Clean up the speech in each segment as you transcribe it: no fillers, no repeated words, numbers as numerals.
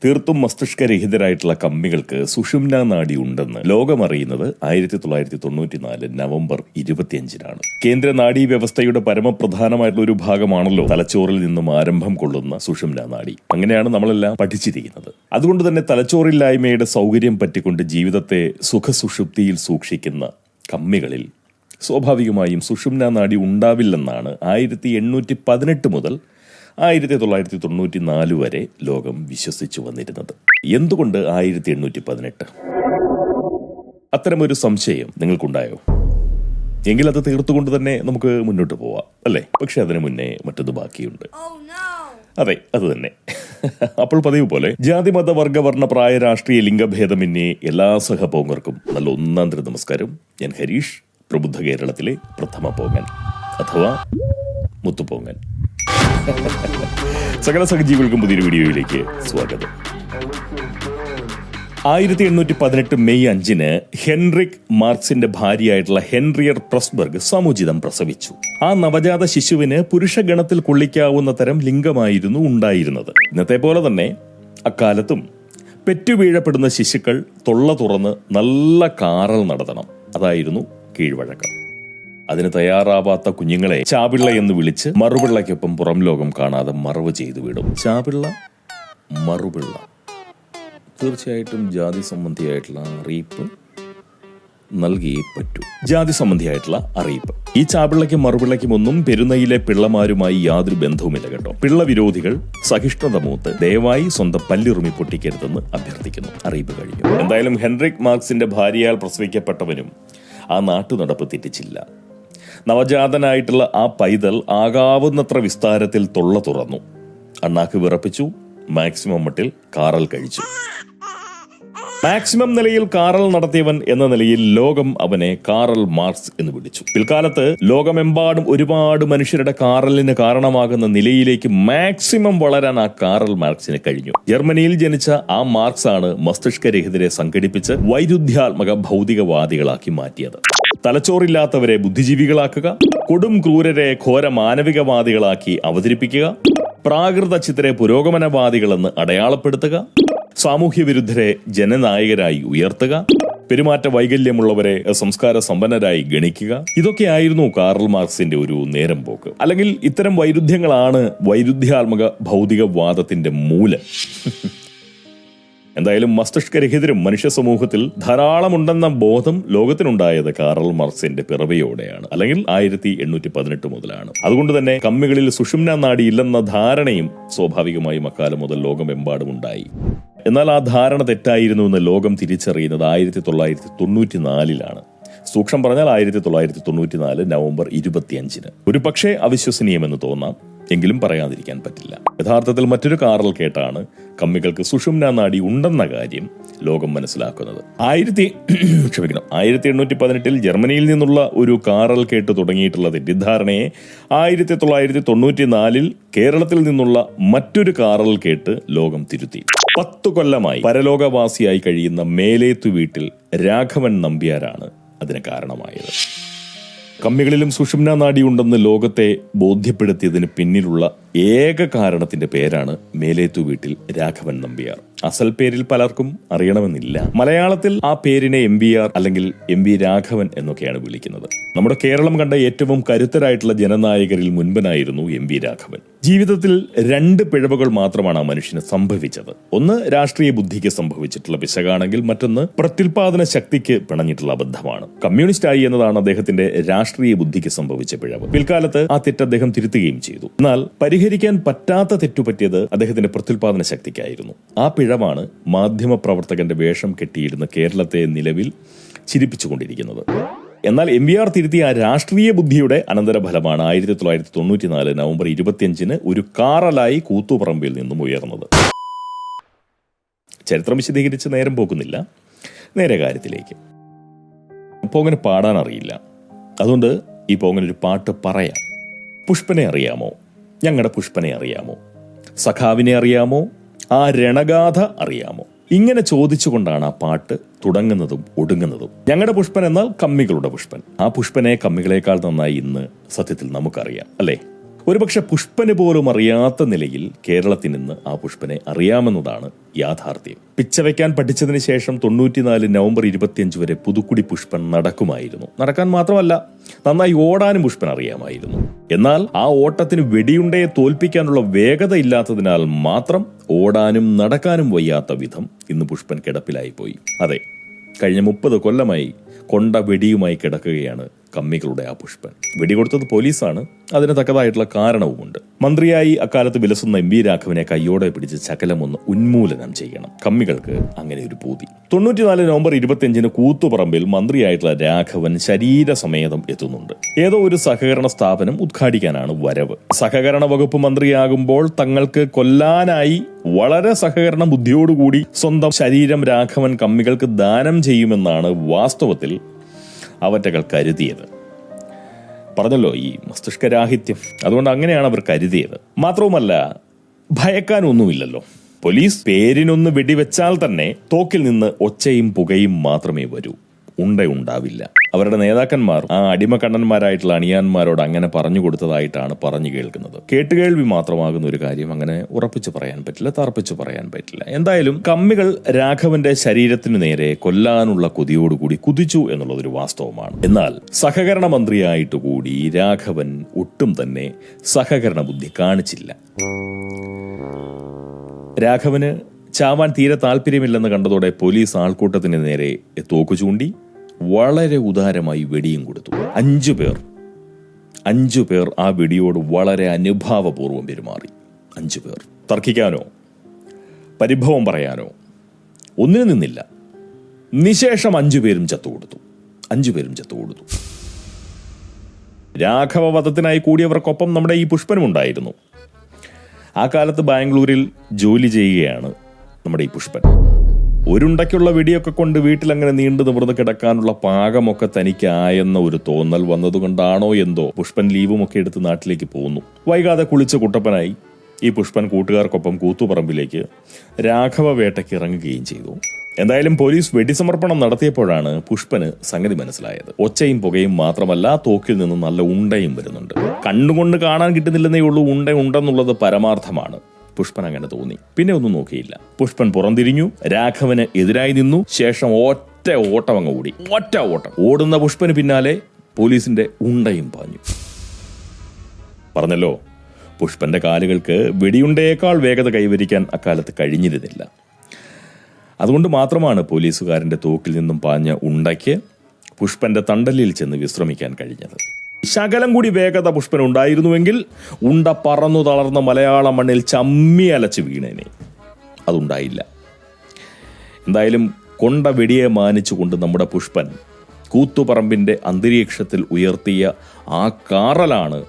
തീർത്തും മസ്തിഷ്കരഹിതരായിട്ടുള്ള കമ്മികൾക്ക് സുഷുമ്ന നാഡി ഉണ്ടെന്ന് ലോകമറിയുന്നത് 1994 നവംബർ 25-നാണ്. കേന്ദ്ര നാഡീ വ്യവസ്ഥയുടെ പരമപ്രധാനമായിട്ടുള്ള ഒരു ഭാഗമാണല്ലോ തലച്ചോറിൽ നിന്നും ആരംഭം കൊള്ളുന്ന സുഷുമ്ന നാഡി. അങ്ങനെയാണ് നമ്മളെല്ലാം പഠിച്ചിരിക്കുന്നത്. അതുകൊണ്ട് തന്നെ തലച്ചോറില്ലായ്മയുടെ സൗകര്യം പറ്റിക്കൊണ്ട് ജീവിതത്തെ സുഖസുഷുപ്തിയിൽ സൂക്ഷിക്കുന്ന കമ്മികളിൽ സ്വാഭാവികമായും സുഷുമ്ന നാഡി ഉണ്ടാവില്ലെന്നാണ് 1818 മുതൽ 1994 വരെ ലോകം വിശ്വസിച്ചു വന്നിരുന്നത്. എന്തുകൊണ്ട് 1818? അത്തരമൊരു സംശയം നിങ്ങൾക്കുണ്ടായോ? എങ്കിൽ അത് തീർത്തുകൊണ്ട് തന്നെ നമുക്ക് മുന്നോട്ട് പോവാം, അല്ലേ? പക്ഷെ അതിനു മുന്നേ മറ്റൊന്ന് ബാക്കിയുണ്ട്. അതെ, അത് തന്നെ. അപ്പോൾ പതിവ് പോലെ ജാതി മത വർഗ വർണ്ണ പ്രായ രാഷ്ട്രീയ ലിംഗഭേദമന്യേ എല്ലാ സഹപോങ്ങർക്കും നല്ല ഒന്നാം തരം നമസ്കാരം. ഞാൻ ഹരീഷ്, പ്രബുദ്ധ കേരളത്തിലെ പ്രഥമ പോങ്ങൻ അഥവാ മുത്തുപോങ്ങൻ. സകല സഹജീവികൾക്കും പുതിയൊരു വീഡിയോയിലേക്ക് സ്വാഗതം. 1818 മെയ് 5-ന് ഹെൻറിക് മാർക്സിന്റെ ഭാര്യയായിട്ടുള്ള ഹെൻറിയർ പ്രസ്ബർഗ് സമുചിതം പ്രസവിച്ചു. ആ നവജാത ശിശുവിന് പുരുഷഗണത്തിൽ കൊള്ളിക്കാവുന്ന തരം ലിംഗമായിരുന്നു ഉണ്ടായിരുന്നത്. ഇന്നത്തെ പോലെ തന്നെ അക്കാലത്തും പെറ്റുവീഴപ്പെടുന്ന ശിശുക്കൾ തൊള്ള തുറന്ന് നല്ല കാറൽ നടത്തണം. അതായിരുന്നു കീഴ്വഴക്കം. അതിന് തയ്യാറാവാത്ത കുഞ്ഞുങ്ങളെ ചാപിള്ള എന്ന് വിളിച്ച് മറുപിള്ളയ്ക്കൊപ്പം പുറം ലോകം കാണാതെ മറവ് ചെയ്തു വിടും. ചാപിള്ള, മറുപിള്ള, തീർച്ചയായിട്ടും ജാതി സംബന്ധിയായിട്ടുള്ള അറിയിപ്പ് നൽകിയേ പറ്റൂ. ജാതി സംബന്ധിയായിട്ടുള്ള അറിയിപ്പ്. ഈ ചാപിള്ളയ്ക്കും മറുപിള്ളയ്ക്കും ഒന്നും പെരുന്നയിലെ പിള്ളമാരുമായി യാതൊരു ബന്ധവുമില്ല കേട്ടോ. പിള്ള വിരോധികൾ സഹിഷ്ണുത മൂത്ത് ദയവായി സ്വന്തം പല്ലിറുമി പൊട്ടിക്കരുതെന്ന് അഭ്യർത്ഥിക്കുന്നു. അറിയിപ്പ് കഴിഞ്ഞു. എന്തായാലും ഹെൻറിക് മാർക്സിന്റെ ഭാര്യയാൽ പ്രസവിക്കപ്പെട്ടവനും ആ നാട്ടുനടപ്പ് തെറ്റിച്ചില്ല. നവജാതനായിട്ടുള്ള ആ പൈതൽ ആകാവുന്നത്ര വിസ്താരത്തിൽ തൊള്ള തുറന്നു, അണ്ണാക്ക് വിറപ്പിച്ചു, മാക്സിമം മട്ടിൽ കാറൽ കഴിച്ചു. മാക്സിമം നിലയിൽ കാറൽ നടത്തിയവൻ എന്ന നിലയിൽ ലോകം അവനെ കാറൽ മാർക്സ് എന്ന് വിളിച്ചു. പിൽക്കാലത്ത് ലോകമെമ്പാടും ഒരുപാട് മനുഷ്യരുടെ കാറലിന് കാരണമാകുന്ന നിലയിലേക്ക് മാക്സിമം വളരാൻ ആ കാറൽ മാർക്സിന് കഴിഞ്ഞു. ജർമ്മനിയിൽ ജനിച്ച ആ മാർക്സ് ആണ് മസ്തിഷ്കരഹിതരെ സംഘടിപ്പിച്ച് വൈരുദ്ധ്യാത്മക ഭൗതികവാദികളാക്കി മാറ്റിയത്. തലച്ചോറില്ലാത്തവരെ ബുദ്ധിജീവികളാക്കുക, കൊടും ക്രൂരരെ ഘോര മാനവികവാദികളാക്കി അവതരിപ്പിക്കുക, പ്രാകൃത ചിത്തരെ പുരോഗമനവാദികളെന്ന് അടയാളപ്പെടുത്തുക, സാമൂഹ്യ വിരുദ്ധരെ ജനനായകരായി ഉയർത്തുക, പെരുമാറ്റ വൈകല്യമുള്ളവരെ സംസ്കാര സമ്പന്നരായി ഗണിക്കുക. ഇതൊക്കെയായിരുന്നു കാറൽ മാർക്സിന്റെ ഒരു നേരം പോക്ക്. അല്ലെങ്കിൽ ഇത്തരം വൈരുദ്ധ്യങ്ങളാണ് വൈരുദ്ധ്യാത്മക ഭൗതികവാദത്തിന്റെ മൂലം. എന്തായാലും മസ്തിഷ്കരഹിതരും മനുഷ്യ സമൂഹത്തിൽ ധാരാളമുണ്ടെന്ന ബോധം ലോകത്തിനുണ്ടായത് കാറൽ മാർക്സിന്റെ പിറവിയോടെയാണ്, അല്ലെങ്കിൽ 1818 മുതലാണ്. അതുകൊണ്ട് തന്നെ കമ്മികളിൽ സുഷുമ്ന നാഡി ഇല്ലെന്ന ധാരണയും സ്വാഭാവികമായും അക്കാലം മുതൽ ലോകമെമ്പാടും ഉണ്ടായി. എന്നാൽ ആ ധാരണ തെറ്റായിരുന്നു എന്ന് ലോകം തിരിച്ചറിയുന്നത് 1994-ലാണ്. സൂക്ഷ്മം പറഞ്ഞാൽ 1994 നവംബർ 25-ന്. ഒരു പക്ഷേ അവിശ്വസനീയമെന്ന് തോന്നാം, എങ്കിലും പറയാതിരിക്കാൻ പറ്റില്ല. യഥാർത്ഥത്തിൽ മറ്റൊരു കാറൽ കേട്ടാണ് കമ്മികൾക്ക് സുഷുമ്ന നാഡി ഉണ്ടെന്ന കാര്യം ലോകം മനസ്സിലാക്കുന്നത്. 1818 ജർമ്മനിയിൽ നിന്നുള്ള ഒരു കാറൽ കേട്ട് തുടങ്ങിയിട്ടുള്ള തെറ്റിദ്ധാരണയെ 1994 കേരളത്തിൽ നിന്നുള്ള മറ്റൊരു കാറൽ കേട്ട് ലോകം തിരുത്തി. 10 കൊല്ലമായി പരലോകവാസിയായി കഴിയുന്ന മേലേത്തു വീട്ടിൽ രാഘവൻ നമ്പ്യാരാണ് അതിന് കാരണമായത്. കമ്മികളിലും സുഷുമ്ന നാഡി ഉണ്ടെന്ന് ലോകത്തെ ബോധ്യപ്പെടുത്തിയതിന് പിന്നിലുള്ള ഏക കാരണത്തിന്റെ പേരാണ് മേലേത്തു വീട്ടിൽ രാഘവൻ നമ്പ്യാർ. അസൽ പേരിൽ പലർക്കും അറിയണമെന്നില്ല. മലയാളത്തിൽ ആ പേരിനെ MVR അല്ലെങ്കിൽ MV രാഘവൻ എന്നൊക്കെയാണ് വിളിക്കുന്നത്. നമ്മുടെ കേരളം കണ്ട ഏറ്റവും കരുത്തരായിട്ടുള്ള ജനനായകരിൽ മുൻപനായിരുന്നു MV രാഘവൻ. ജീവിതത്തിൽ 2 പിഴവുകൾ മാത്രമാണ് ആ മനുഷ്യന് സംഭവിച്ചത്. ഒന്ന് രാഷ്ട്രീയ ബുദ്ധിക്ക് സംഭവിച്ചിട്ടുള്ള പിശകാണെങ്കിൽ മറ്റൊന്ന് പ്രത്യുൽപാദന ശക്തിക്ക് പിണഞ്ഞിട്ടുള്ള അബദ്ധമാണ്. കമ്മ്യൂണിസ്റ്റ് ആയി എന്നതാണ് അദ്ദേഹത്തിന്റെ രാഷ്ട്രീയ ബുദ്ധിക്ക് സംഭവിച്ച പിഴവ്. പിൽക്കാലത്ത് ആ തെറ്റ് അദ്ദേഹം തിരുത്തുകയും ചെയ്തു. എന്നാൽ പരിഹരിക്കാൻ പറ്റാത്ത തെറ്റുപറ്റിയത് അദ്ദേഹത്തിന്റെ പ്രത്യുൽപാദന ശക്തിക്കായിരുന്നു. ആ പിഴവാണ് മാധ്യമ പ്രവർത്തകന്റെ വേഷം കെട്ടിയിരുന്ന കേരളത്തെ നിലവിൽ ചിരിപ്പിച്ചുകൊണ്ടിരിക്കുന്നത്. എന്നാൽ MVR തിരുത്തിയ ആ രാഷ്ട്രീയ ബുദ്ധിയുടെ അനന്തരഫലമാണ് 1994 നവംബർ 25-ന് ഒരു കാറലായി കൂത്തുപറമ്പിൽ നിന്നും ഉയർന്നത്. ചരിത്രം വിശദീകരിച്ച് നേരം പോക്കുന്നില്ല, നേരെ കാര്യത്തിലേക്ക്. പോങ്ങന് പാടാൻ അറിയില്ല, അതുകൊണ്ട് ഈ പോങ്ങനൊരു പാട്ട് പറയാം. പുഷ്പനെ അറിയാമോ? ഞങ്ങളുടെ പുഷ്പനെ അറിയാമോ? സഖാവിനെ അറിയാമോ? ആ രണഗാഥ അറിയാമോ? ഇങ്ങനെ ചോദിച്ചുകൊണ്ടാണ് ആ പാട്ട് തുടങ്ങുന്നതും ഒടുങ്ങുന്നതും. ഞങ്ങളുടെ പുഷ്പൻ എന്നാൽ കമ്മികളുടെ പുഷ്പൻ. ആ പുഷ്പനെ കമ്മികളെക്കാൾ നന്നായി ഇന്ന് സത്യത്തിൽ നമുക്കറിയാം, അല്ലേ? ഒരുപക്ഷെ പുഷ്പന് പോലും അറിയാത്ത നിലയിൽ കേരളത്തിൽ നിന്ന് ആ പുഷ്പനെ അറിയാമെന്നതാണ് യാഥാർത്ഥ്യം. പിച്ചവയ്ക്കാൻ പഠിച്ചതിന് ശേഷം 94 നവംബർ 25 വരെ പുതുക്കുടി പുഷ്പൻ നടക്കുമായിരുന്നു. നടക്കാൻ മാത്രമല്ല, നന്നായി ഓടാനും പുഷ്പൻ അറിയാമായിരുന്നു. എന്നാൽ ആ ഓട്ടത്തിന് വെടിയുണ്ടയെ തോൽപ്പിക്കാനുള്ള വേഗത ഇല്ലാത്തതിനാൽ മാത്രം ഓടാനും നടക്കാനും വയ്യാത്ത വിധം ഇന്ന് പുഷ്പൻ കിടപ്പിലായി പോയി. അതെ, കഴിഞ്ഞ 30 കൊല്ലമായി കൊണ്ട വെടിയുമായി കിടക്കുകയാണ് കമ്മികളുടെ ആ പുഷ്പൻ. വെടികൊടുത്തത് പോലീസാണ്. അതിന് തക്കതായിട്ടുള്ള കാരണവുമുണ്ട്. മന്ത്രിയായി അക്കാലത്ത് വിലസുന്ന എം വി രാഘവനെ കയ്യോടെ പിടിച്ച് ശകലമൊന്ന് ഉന്മൂലനം ചെയ്യണം. കമ്മികൾക്ക് അങ്ങനെ ഒരു പൂതി. 94 നവംബർ 25 കൂത്തുപറമ്പിൽ മന്ത്രിയായിട്ടുള്ള രാഘവൻ ശരീരസമേതം എത്തുന്നുണ്ട്. ഏതോ ഒരു സഹകരണ സ്ഥാപനം ഉദ്ഘാടിക്കാനാണ് വരവ്. സഹകരണ വകുപ്പ് മന്ത്രിയാകുമ്പോൾ തങ്ങൾക്ക് കൊല്ലാനായി വളരെ സഹകരണ ബുദ്ധിയോടുകൂടി സ്വന്തം ശരീരം രാഘവൻ കമ്മികൾക്ക് ദാനം ചെയ്യുമെന്നാണ് വാസ്തവത്തിൽ അവറ്റകൾ കരുതിയത്. പറഞ്ഞല്ലോ, ഈ മസ്തിഷ്കരാഹിത്യം. അതുകൊണ്ട് അങ്ങനെയാണ് അവർ കരുതിയത്. മാത്രവുമല്ല, ഭയക്കാനൊന്നുമില്ലല്ലോ. പോലീസ് പേരിനൊന്ന് വെടിവെച്ചാൽ തന്നെ തോക്കിൽ നിന്ന് ഒച്ചയും പുകയും മാത്രമേ വരൂ, ഉണ്ടയുണ്ടാവില്ല. അവരുടെ നേതാക്കന്മാർ ആ അടിമക്കണ്ണന്മാരായിട്ടുള്ള അണിയാന്മാരോട് അങ്ങനെ പറഞ്ഞു കൊടുത്തതായിട്ടാണ് പറഞ്ഞു കേൾക്കുന്നത്. കേട്ടുകേൾവി മാത്രമാകുന്ന ഒരു കാര്യം അങ്ങനെ ഉറപ്പിച്ചു പറയാൻ പറ്റില്ല, തറപ്പിച്ചു പറയാൻ പറ്റില്ല. എന്തായാലും കമ്മികൾ രാഘവന്റെ ശരീരത്തിനു നേരെ കൊല്ലാനുള്ള കൊതിയോടുകൂടി കുതിച്ചു എന്നുള്ളതൊരു വാസ്തവമാണ്. എന്നാൽ സഹകരണ മന്ത്രിയായിട്ടുകൂടി രാഘവൻ ഒട്ടും തന്നെ സഹകരണ ബുദ്ധി കാണിച്ചില്ല. രാഘവന് ചാവാൻ തീരെ താല്പര്യമില്ലെന്ന് കണ്ടതോടെ പോലീസ് ആൾക്കൂട്ടത്തിന് നേരെ തോക്കു ചൂണ്ടി വളരെ ഉദാരമായി വെടിയും കൊടുത്തു. 5 പേർ ആ വെടിയോട് വളരെ അനുഭാവപൂർവ്വം പെരുമാറി. 5 പേർ തർക്കിക്കാനോ പരിഭവം പറയാനോ ഒന്നിനു നിന്നില്ല. നിശേഷം 5 പേരും ചത്തുകൊടുത്തു. രാഘവവധത്തിനായി കൂടിയവർക്കൊപ്പം നമ്മുടെ ഈ പുഷ്പനും ഉണ്ടായിരുന്നു. ആ കാലത്ത് ബാംഗ്ലൂരിൽ ജോലി ചെയ്യുകയാണ് നമ്മുടെ ഈ പുഷ്പൻ. ഒരുണ്ടയ്ക്കുള്ള വെടിയൊക്കെ കൊണ്ട് വീട്ടിലങ്ങനെ നീണ്ടു നിവർന്ന് കിടക്കാനുള്ള പാകമൊക്കെ തനിക്കായെന്ന ഒരു തോന്നൽ വന്നതുകൊണ്ടാണോ എന്തോ പുഷ്പൻ ലീവുമൊക്കെ എടുത്ത് നാട്ടിലേക്ക് പോകുന്നു. വൈകാതെ കുളിച്ച കുട്ടപ്പനായി ഈ പുഷ്പൻ കൂട്ടുകാർക്കൊപ്പം കൂത്തുപറമ്പിലേക്ക് രാഘവ വേട്ടയ്ക്ക് ഇറങ്ങുകയും ചെയ്തു. എന്തായാലും പോലീസ് വെടിസമർപ്പണം നടത്തിയപ്പോഴാണ് പുഷ്പന് സംഗതി മനസ്സിലായത്. ഒച്ചയും പുകയും മാത്രമല്ല, തോക്കിൽ നിന്ന് നല്ല ഉണ്ടയും വരുന്നുണ്ട്. കണ്ണുകൊണ്ട് കാണാൻ കിട്ടുന്നില്ലെന്നേ ഉള്ളൂ, ഉണ്ടെന്നുള്ളത് പരമാർത്ഥമാണ്. പുഷ്പൻ അങ്ങനെ തോന്നി. പിന്നെ ഒന്നും നോക്കിയില്ല. പുഷ്പൻ പുറംതിരിഞ്ഞു, രാഘവന് എതിരായി നിന്നു. ശേഷം ഒറ്റ ഓട്ടം അങ്ങ് ഓടി. ഓടുന്ന പുഷ്പന് പിന്നാലെ പോലീസിന്റെ ഉണ്ടയും പാഞ്ഞു. പറഞ്ഞല്ലോ, പുഷ്പന്റെ കാലുകൾക്ക് വെടിയുണ്ടയേക്കാൾ വേഗത കൈവരിക്കാൻ അക്കാലത്ത് കഴിഞ്ഞിരുന്നില്ല. അതുകൊണ്ട് മാത്രമാണ് പോലീസുകാരന്റെ തോക്കിൽ നിന്നും പാഞ്ഞ ഉണ്ടയ്ക്ക് പുഷ്പന്റെ തണ്ടലിൽ ചെന്ന് വിശ്രമിക്കാൻ കഴിഞ്ഞത്. ശകലം കൂടി വേഗത പുഷ്പൻ ഉണ്ടായിരുന്നുവെങ്കിൽ ഉണ്ട പറന്നു തളർന്ന മലയാള മണ്ണിൽ ചമ്മി അലച്ച് വീണേനെ. അതുണ്ടായില്ല. എന്തായാലും കൊണ്ട വെടിയെ മാനിച്ചുകൊണ്ട് നമ്മുടെ പുഷ്പൻ കൂത്തുപറമ്പിന്റെ അന്തരീക്ഷത്തിൽ ഉയർത്തിയ ആ കാറലാണ്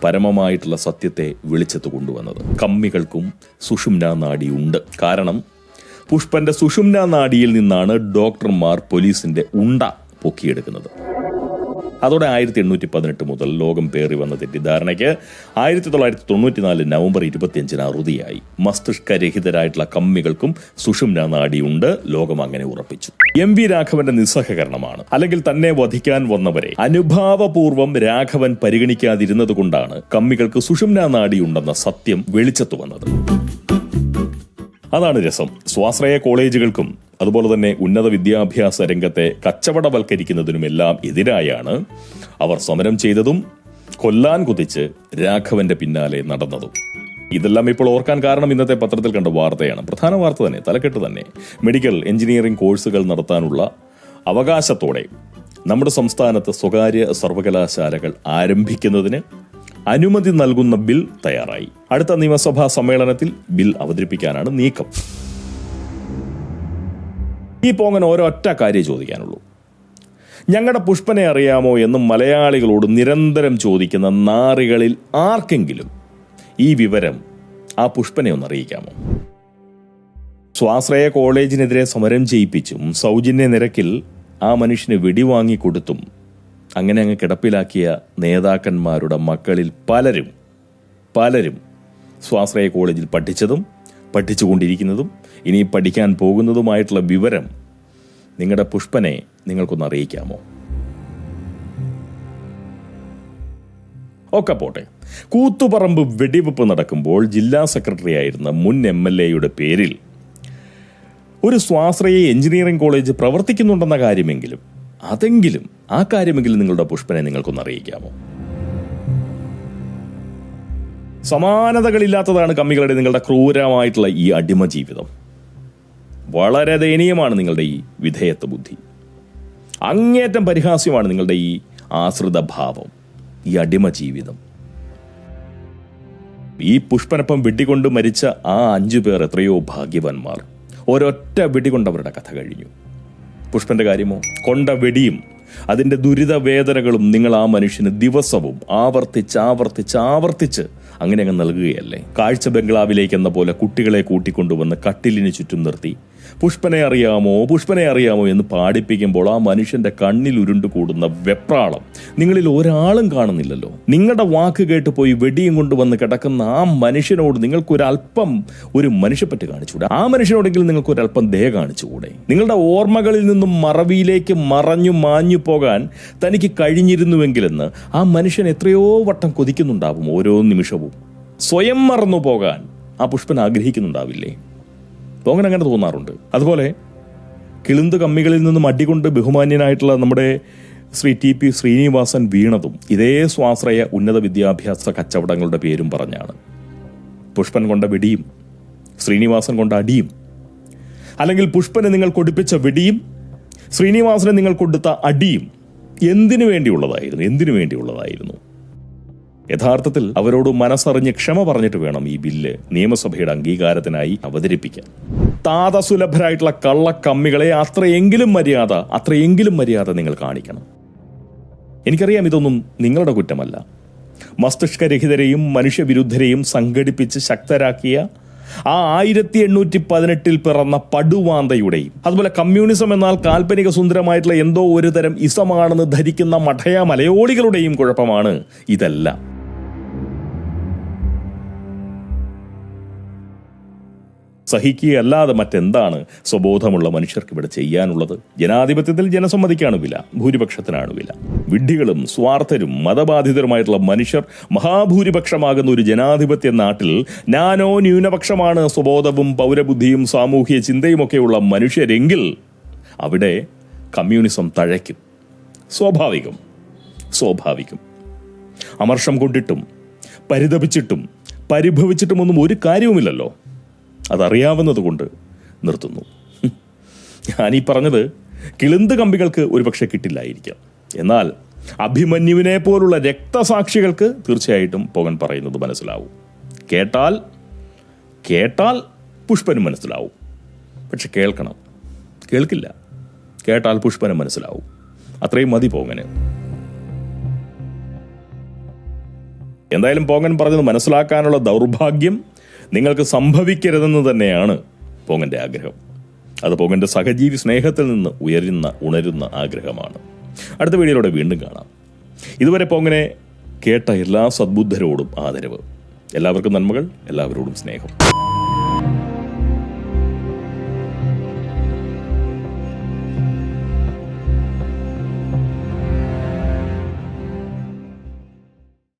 പരമമായിട്ടുള്ള സത്യത്തെ വെളിച്ചത്ത് കൊണ്ടുവന്നത്. കമ്മികൾക്കും സുഷുമ്നാ നാഡി ഉണ്ട്. കാരണം പുഷ്പന്റെ സുഷുമ്നാ നാഡിയിൽ നിന്നാണ് ഡോക്ടർമാർ പോലീസിന്റെ ഉണ്ട പൊക്കിയെടുക്കുന്നത്. അതോടെ 1818 മുതൽ ലോകം പേറി വന്ന തെറ്റിദ്ധാരണയ്ക്ക് 1994 നവംബർ 25 അറുതിയായി. മസ്തിഷ്കരഹിതരായിട്ടുള്ള കമ്മികൾക്കും സുഷുമ്നാ നാഡിയുണ്ട്. ലോകം അങ്ങനെ ഉറപ്പിച്ചു. എം വി രാഘവന്റെ നിസ്സഹകരണമാണ്, അല്ലെങ്കിൽ തന്നെ വധിക്കാൻ വന്നവരെ അനുഭാവപൂർവ്വം രാഘവൻ പരിഗണിക്കാതിരുന്നത് കൊണ്ടാണ് കമ്മികൾക്ക് സുഷുമ്നാ നാഡിയുണ്ടെന്ന സത്യം വെളിച്ചത്തു വന്നത്. അതാണ് രസം. സ്വാശ്രയ കോളേജുകൾക്കും അതുപോലെ തന്നെ ഉന്നത വിദ്യാഭ്യാസ രംഗത്തെ കച്ചവടവൽക്കരിക്കുന്നതിനുമെല്ലാം എതിരായാണ് അവർ സമരം ചെയ്തതും കൊല്ലാൻ കുതിച്ച് രാഘവന്റെ പിന്നാലെ നടന്നതും. ഇതെല്ലാം ഇപ്പോൾ ഓർക്കാൻ കാരണം ഇന്നത്തെ പത്രത്തിൽ കണ്ട വാർത്തയാണ്. പ്രധാന വാർത്ത തന്നെ, തലക്കെട്ട് തന്നെ. മെഡിക്കൽ എഞ്ചിനീയറിംഗ് കോഴ്സുകൾ നടത്താനുള്ള അവകാശത്തോടെ നമ്മുടെ സംസ്ഥാനത്ത് സ്വകാര്യ സർവകലാശാലകൾ ആരംഭിക്കുന്നതിന് അനുമതി നൽകുന്ന ബിൽ തയ്യാറായി. അടുത്ത നിയമസഭാ സമ്മേളനത്തിൽ ബിൽ അവതരിപ്പിക്കാനാണ് നീക്കം. ഈ പോങ്ങൻ ഒരൊറ്റ കാര്യം ചോദിക്കാനുള്ളൂ. ഞങ്ങളുടെ പുഷ്പനെ അറിയാമോ എന്ന് മലയാളികളോട് നിരന്തരം ചോദിക്കുന്ന നാറികളിൽ ആർക്കെങ്കിലും ഈ വിവരം ആ പുഷ്പനെ ഒന്ന് അറിയിക്കാമോ? സ്വാശ്രയ കോളേജിനെതിരെ സമരം ചെയ്യിപ്പിച്ചും സൗജന്യ നിരക്കിൽ ആ മനുഷ്യന് വെടിവാങ്ങിക്കൊടുത്തും അങ്ങനെ അങ്ങ് കിടപ്പിലാക്കിയ നേതാക്കന്മാരുടെ മക്കളിൽ പലരും സ്വാശ്രയ കോളേജിൽ പഠിച്ചതും പഠിച്ചുകൊണ്ടിരിക്കുന്നതും ഇനി പഠിക്കാൻ പോകുന്നതുമായിട്ടുള്ള വിവരം നിങ്ങളുടെ പുഷ്പനെ നിങ്ങൾക്കൊന്ന് അറിയിക്കാമോ? ഒക്കെ പോട്ടെ. കൂത്തുപറമ്പ് വെടിവെപ്പ് നടക്കുമ്പോൾ ജില്ലാ സെക്രട്ടറി ആയിരുന്ന മുൻ MLA പേരിൽ ഒരു സ്വാശ്രയ എഞ്ചിനീയറിംഗ് കോളേജ് പ്രവർത്തിക്കുന്നുണ്ടെന്ന കാര്യമെങ്കിലും ആ കാര്യമെങ്കിലും നിങ്ങളുടെ പുഷ്പനെ നിങ്ങൾക്കൊന്ന് അറിയിക്കാമോ? സമാനതകളില്ലാത്തതാണ് കമ്മികളുടെ നിങ്ങളുടെ ക്രൂരമായിട്ടുള്ള ഈ അടിമ ജീവിതം. വളരെ ദയനീയമാണ് നിങ്ങളുടെ ഈ വിധേയത്വ ബുദ്ധി. അങ്ങേറ്റം പരിഹാസ്യമാണ് നിങ്ങളുടെ ഈ ആശ്രിത ഭാവം, ഈ അടിമ ജീവിതം. ഈ പുഷ്പനൊപ്പം വെടികൊണ്ട് മരിച്ച ആ 5 പേർ എത്രയോ ഭാഗ്യവാന്മാർ. ഒരൊറ്റ വെടികൊണ്ടവരുടെ കഥ കഴിഞ്ഞു. പുഷ്പന്റെ കാര്യമോ? കൊണ്ട വെടിയും അതിൻ്റെ ദുരിത വേദനകളും നിങ്ങൾ ആ മനുഷ്യന് ദിവസവും ആവർത്തിച്ച് അങ്ങനെ അങ്ങ് നൽകുകയല്ലേ. കാഴ്ച ബംഗ്ലാവിലേക്ക് എന്ന പോലെ കുട്ടികളെ കൂട്ടിക്കൊണ്ടുവന്ന് കട്ടിലിന് ചുറ്റും നിർത്തി പുഷ്പനെ അറിയാമോ എന്ന് പാടിപ്പിക്കുമ്പോൾ ആ മനുഷ്യന്റെ കണ്ണിൽ ഉരുണ്ടു കൂടുന്ന വെപ്രാളം നിങ്ങളിൽ ഒരാളും കാണുന്നില്ലല്ലോ. നിങ്ങളുടെ വാക്ക് കേട്ട് പോയി വെടിയും കൊണ്ടുവന്ന് കിടക്കുന്ന ആ മനുഷ്യനോട് നിങ്ങൾക്കൊരല്പം ഒരു മനുഷ്യപ്പറ്റ് കാണിച്ചുകൂടെ? ആ മനുഷ്യനോടെങ്കിലും നിങ്ങൾക്കൊരല്പം ദയ കാണിച്ചുകൂടെ? നിങ്ങളുടെ ഓർമ്മകളിൽ നിന്നും മറവിയിലേക്ക് മാഞ്ഞു പോകാൻ തനിക്ക് കഴിഞ്ഞിരുന്നുവെങ്കിലെന്ന് ആ മനുഷ്യൻ എത്രയോ വട്ടം കൊതിക്കുന്നുണ്ടാവും. ഓരോ നിമിഷവും സ്വയം മറന്നു പോകാൻ ആ പുഷ്പൻ ആഗ്രഹിക്കുന്നുണ്ടാവില്ലേ? പോകൻ അങ്ങനെ തോന്നാറുണ്ട്. അതുപോലെ കിളുന്ത് കമ്മികളിൽ നിന്നും അടികൊണ്ട് ബഹുമാന്യനായിട്ടുള്ള നമ്മുടെ ശ്രീ TP ശ്രീനിവാസൻ വീണതും ഇതേ സ്വാശ്രയ ഉന്നത വിദ്യാഭ്യാസ കച്ചവടങ്ങളുടെ പേരും പറഞ്ഞാണ്. പുഷ്പൻ കൊണ്ട വെടിയും ശ്രീനിവാസൻ കൊണ്ട അടിയും, അല്ലെങ്കിൽ പുഷ്പന് നിങ്ങൾ കൊടുപ്പിച്ച വെടിയും ശ്രീനിവാസന് നിങ്ങൾ കൊടുത്ത അടിയും എന്തിനു വേണ്ടിയുള്ളതായിരുന്നു? യഥാർത്ഥത്തിൽ അവരോട് മനസ്സറിഞ്ഞ് ക്ഷമ പറഞ്ഞിട്ട് വേണം ഈ ബില്ല് നിയമസഭയുടെ അംഗീകാരത്തിനായി അവതരിപ്പിക്കാൻ. താതസുലഭരായിട്ടുള്ള കള്ളക്കമ്മികളെ അത്രയെങ്കിലും മര്യാദ നിങ്ങൾ കാണിക്കണം. എനിക്കറിയാം ഇതൊന്നും നിങ്ങളുടെ കുറ്റമല്ല. മസ്തിഷ്കരഹിതരെയും മനുഷ്യവിരുദ്ധരെയും സംഘടിപ്പിച്ച് ശക്തരാക്കിയ ആ 1818 പിറന്ന പടുവാന്തയുടെയും അതുപോലെ കമ്മ്യൂണിസം എന്നാൽ കാൽപ്പനിക സുന്ദരമായിട്ടുള്ള എന്തോ ഒരു തരം ഇസമാണെന്ന് ധരിക്കുന്ന മഠയ മലയാളികളുടെയും കുഴപ്പമാണ് ഇതെല്ലാം. സഹിക്കുകയല്ലാതെ മറ്റെന്താണ് സ്വബോധമുള്ള മനുഷ്യർക്ക് ഇവിടെ ചെയ്യാനുള്ളത്? ജനാധിപത്യത്തിൽ ജനസമ്മതിക്കാണ് വില, ഭൂരിപക്ഷത്തിനാണ് വില. വിഡ്ഢികളും സ്വാർത്ഥരും മതബാധിതരുമായിട്ടുള്ള മനുഷ്യർ മഹാഭൂരിപക്ഷമാകുന്ന ഒരു ജനാധിപത്യ നാട്ടിൽ ഞാനോ ന്യൂനപക്ഷമാണ് സ്വബോധവും പൗരബുദ്ധിയും സാമൂഹ്യ ചിന്തയുമൊക്കെയുള്ള മനുഷ്യരെങ്കിൽ അവിടെ കമ്മ്യൂണിസം തഴയ്ക്കും. സ്വാഭാവികം. അമർഷം കൊണ്ടിട്ടും പരിതപിച്ചിട്ടും പരിഭവിച്ചിട്ടുമൊന്നും ഒരു കാര്യവുമില്ലല്ലോ. അതറിയാവുന്നത് കൊണ്ട് നിർത്തുന്നു. ഞാനീ പറഞ്ഞത് കിളുന്ത് കമ്പികൾക്ക് ഒരുപക്ഷെ കിട്ടില്ലായിരിക്കാം. എന്നാൽ അഭിമന്യുവിനെ പോലുള്ള രക്തസാക്ഷികൾക്ക് തീർച്ചയായിട്ടും പോകൻ പറയുന്നത് മനസ്സിലാവും. കേട്ടാൽ പുഷ്പനും മനസ്സിലാവും. പക്ഷെ കേൾക്കില്ല. കേട്ടാൽ പുഷ്പനും മനസ്സിലാവും. അത്രയും മതി പോകന്. എന്തായാലും പോകൻ പറഞ്ഞത് മനസ്സിലാക്കാനുള്ള ദൗർഭാഗ്യം നിങ്ങൾക്ക് സംഭവിക്കരുതെന്ന് തന്നെയാണ് പോങ്ങന്റെ ആഗ്രഹം. അത് പോങ്ങന്റെ സഹജീവി സ്നേഹത്തിൽ നിന്ന് ഉണരുന്ന ആഗ്രഹമാണ്. അടുത്ത വീഡിയോയിലൂടെ വീണ്ടും കാണാം. ഇതുവരെ പോങ്ങനെ കേട്ട എല്ലാ സദ്ബുദ്ധരോടും ആദരവ്. എല്ലാവർക്കും നന്മകൾ, എല്ലാവരോടും സ്നേഹം.